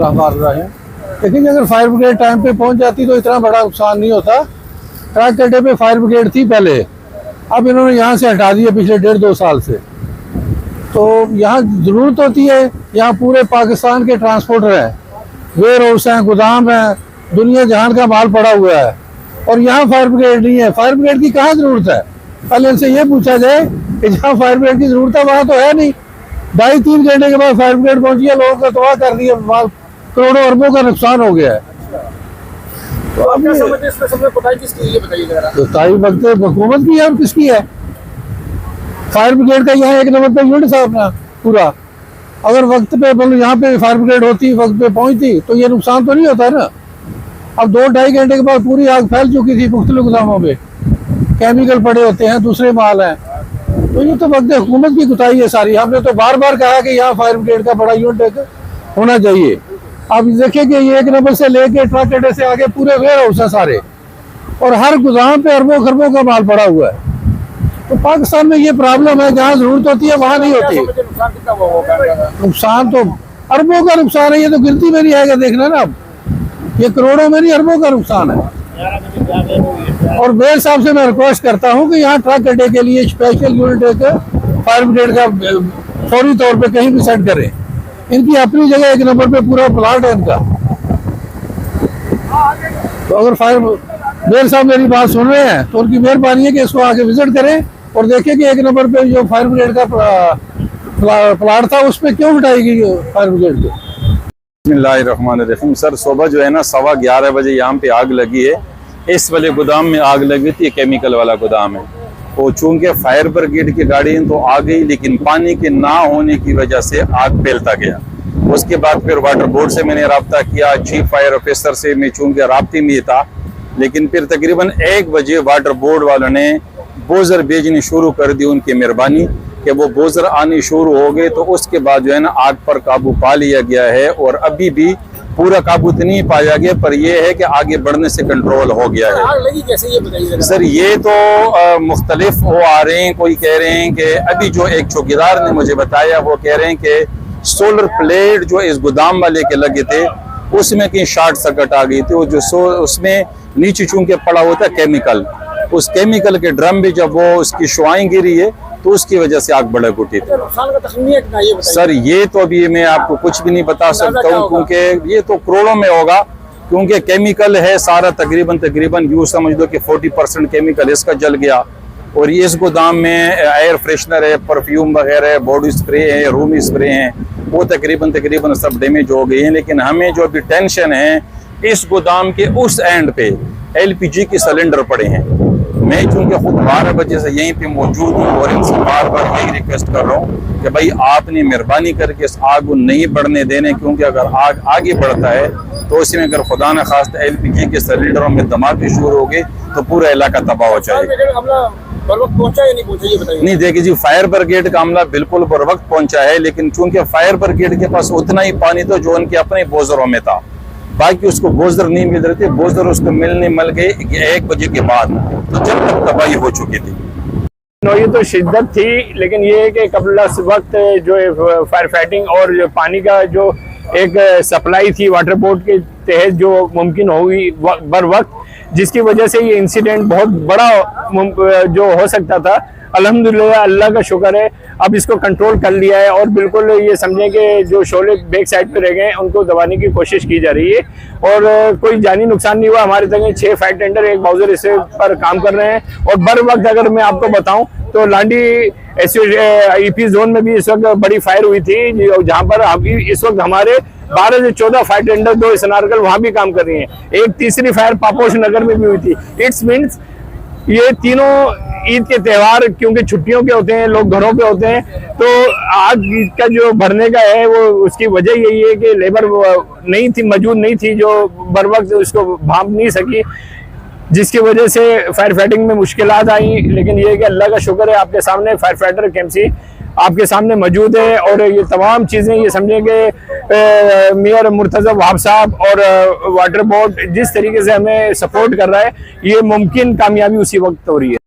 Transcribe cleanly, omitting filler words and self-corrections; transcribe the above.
लेकिन अगर fire brigade time पे पहुंच जाती तो इतना बड़ा नुकसान नहीं होता। ट्रक अड्डे पे फायर ब्रिगेड थी पहले, अब इन्होंने यहाँ से हटा दिया पिछले 1.5-2 साल से। तो यहाँ ज़रूरत होती है, यहाँ पूरे पाकिस्तान के ट्रांसपोर्टर हैं, वेयर हाउस हैं, गोदाम हैं, दुनिया जहान का माल पड़ा हुआ है, और यहाँ फायर ब्रिगेड नहीं है। फायर ब्रिगेड की कहाँ ज़रूरत है? पहले इनसे ये पूछा जाए कि जहाँ फायर ब्रिगेड की ज़रूरत है वहाँ तो है नहीं। 2.5-3 घंटे के बाद फायर ब्रिगेड पहुंची है, लोगों का तबाह कर दिया, करोड़ों अरबों का नुकसान हो गया है। तो आप क्या समझते हैं इसमें सबसे कुताही किसकी है, ये बताइए जरा। कुताही वक्त हुकूमत की है और किसकी है? फायर ब्रिगेड का यहाँ 1 नंबर पे यूनिट था अपना पूरा। अगर वक्त पे मतलब यहाँ पे फायर ब्रिगेड होती, वक्त पे पहुंचती, तो ये नुकसान तो नहीं होता ना। अब 2-2.5 घंटे के बाद पूरी आग फैल चुकी थी मुख्तलिफ गोदामों पे, केमिकल पड़े होते हैं, दूसरे माल हैं। तो ये तो वक्त हुकूमत की कुताही है सारी। हमने तो बार बार कहा कि यहाँ फायर ब्रिगेड का बड़ा यूनिट होना चाहिए। आप देखिए कि ये 1 नंबर से लेके ट्रक अड्डे से आगे पूरे वेयर हाउस है सारे, और हर गोदाम पे अरबों खरबों का माल पड़ा हुआ है। तो पाकिस्तान में ये प्रॉब्लम है, जहाँ जरूरत होती है वहाँ नहीं होती। नुकसान कितना होगा? नुकसान तो अरबों का नुकसान है, ये तो गिनती में नहीं आएगा, देखना ना अब, ये करोड़ों में नहीं अरबों का नुकसान है। और मेयर साहब से मैं रिक्वेस्ट करता हूँ कि यहाँ ट्रक अड्डे के लिए स्पेशल यूनिट एक फायर ब्रिगेड का फौरी तौर पे कहीं भी सेट करें। इनकी अपनी जगह 1 नंबर पे पूरा प्लाट है इनका। तो अगर मेयर साहब मेरी बात सुन रहे हैं तो उनकी मेहरबानी है कि इसको आके विजिट करें और देखें कि 1 नंबर पे जो फायर ब्रिगेड का प्लाट था उस पर क्यों हटाई गई फायर ब्रिगेड को। बिस्मिल्लाहिर्रहमानिर्रहीम। सर सुबह जो है ना 11:15 बजे यहाँ पे आग लगी है। इस वाले गोदाम में आग लगी थी, केमिकल वाला गोदाम है। तो चूंकि फायर ब्रिगेड की गाड़ी तो आ गई, लेकिन पानी के ना होने की वजह से आग फैलता गया। उसके बाद फिर वाटर बोर्ड से मैंने रब्ता किया, चीफ फायर ऑफिसर से मैं चूंकि राब्ते में था, लेकिन फिर तकरीबन 1 बजे वाटर बोर्ड वालों ने बोजर भेजनी शुरू कर दी। उनकी मेहरबानी कि वो बोजर आने शुरू हो गए, तो उसके बाद जो है ना आग पर काबू पा लिया गया है। और अभी भी पूरा काबू तो नहीं पाया गया, पर यह है कि आगे बढ़ने से कंट्रोल हो गया है। आग लगी कैसे, ये बताइए सर। ये तो मुख्तलिफ वो आ रहे हैं, कोई कह रहे हैं कि अभी जो एक चौकीदार ने मुझे बताया, वो कह रहे हैं कि सोलर प्लेट जो इस गोदाम वाले के लगे थे उसमें कहीं शॉर्ट सर्किट आ गई थी। वो जो उसमें नीचे चूंकि पड़ा होता है केमिकल, उस केमिकल के ड्रम में जब वो उसकी शुआएं गिरी है तो उसकी वजह से आग भड़क उठी थी। नुकसान का तखमीना कितना, ये बताइए। सर ये तो अभी मैं आपको कुछ भी नहीं बता सकता हूँ, क्योंकि ये तो करोड़ों में होगा, क्योंकि केमिकल है सारा। तकरीबन यूँ समझ लो कि 40% केमिकल इसका जल गया। और इस गोदाम में एयर फ्रेशनर है, परफ्यूम वगैरह, बॉडी स्प्रे है, रूम स्प्रे हैं, वो तकरीबन सब डैमेज हो गए हैं। लेकिन हमें जो अभी टेंशन है, इस गोदाम के उस एंड पे LPG के सिलेंडर पड़े हैं। मैं चूंकि खुद 12 बजे से यहीं पे मौजूद हूँ और इनसे बार बार यही रिक्वेस्ट कर रहा हूँ कि भाई आपने मेहरबानी करके इस आग को नहीं बढ़ने देने, क्योंकि अगर आग आगे बढ़ता है तो उसमें अगर खुदा न खास्ता LPG के सिलेंडरों में धमाके शुरू हो गए तो पूरा इलाका तबाह हो जाएगा। पहुंचा या नहीं पहुंचा, ये बताइए। नहीं देखिए जी, फायर ब्रिगेड का अमला बिल्कुल बर वक्त पहुंचा है, लेकिन चूंकि फायर ब्रिगेड के पास उतना ही पानी था जो उनके अपने बोजरों में था, बाकी उसको बोजर नहीं मिल रहे थे। बोजर उसको मिल गए 1 बजे के बाद, तो जब तक तबाही हो चुकी थी। ये तो शिद्दत थी, लेकिन ये है कि कबल वक्त जो फायर फाइटिंग और जो पानी का जो एक सप्लाई थी वाटर बोर्ड के तहत जो मुमकिन हुई बर वक्त, जिसकी वजह से ये इंसिडेंट बहुत बड़ा जो हो सकता था, अल्हम्दुलिल्लाह अल्लाह का शुक्र है अब इसको कंट्रोल कर लिया है। और बिल्कुल ये समझें कि जो शोले बैक साइड पे रह गए उनको दबाने की कोशिश की जा रही है, और कोई जानी नुकसान नहीं हुआ। हमारे तक 6 फायर टेंडर, 1 बाउजर इस पर काम कर रहे हैं। और बर वक्त अगर मैं आपको बताऊं तो लांडी EP जोन में भी इस वक्त बड़ी फायर हुई थी, जहाँ पर अभी इस वक्त हमारे 12 से 14 फायर टेंडर 2 स्नारकल वहां भी काम कर रही हैं। एक तीसरी फायर पापोश नगर में भी हुई थी। इट्स मीन्स ये तीनों ईद के त्यौहार क्योंकि छुट्टियों के होते हैं, लोग घरों पे होते हैं, तो आग का जो भरने का है वो उसकी वजह यही है कि लेबर मौजूद नहीं थी जो बर वक्त उसको भांप नहीं सकी, जिसकी वजह से फायर फाइटिंग में मुश्किलात आई। लेकिन ये कि अल्लाह का शुक्र है आपके सामने फायर फाइटर KMC आपके सामने मौजूद है। और ये तमाम चीज़ें ये समझें कि मेयर मुर्तज़ा वहाब साहब और वाटर बोर्ड जिस तरीके से हमें सपोर्ट कर रहा है, ये मुमकिन कामयाबी उसी वक्त हो रही है।